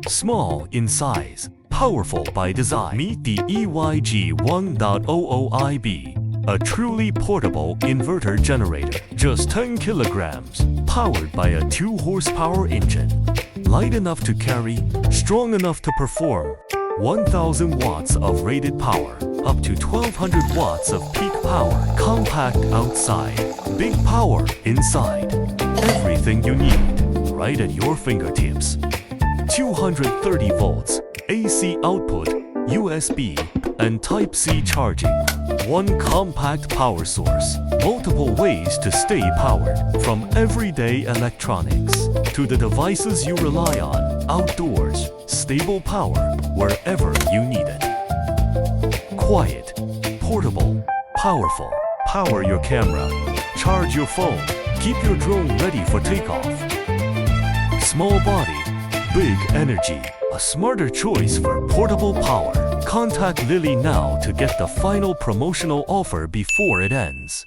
Small in size, powerful by design. Meet the EYG1000iB, a truly portable inverter generator. Just 10 kilograms, powered by a 2-horsepower engine. Light enough to carry, strong enough to perform. 1000 watts of rated power, up to 1200 watts of peak power. Compact outside, big power inside. Everything you need, right at your fingertips. 230 volts, AC output, USB, and Type-C charging. One compact power source, multiple ways to stay powered. From everyday electronics to the devices you rely on outdoors. Stable power wherever you need it. Quiet, portable, powerful. Power your camera, charge your phone, keep your drone ready for takeoff. Small body, big energy. A smarter choice for portable power. Contact Lily now to get the final promotional offer before it ends.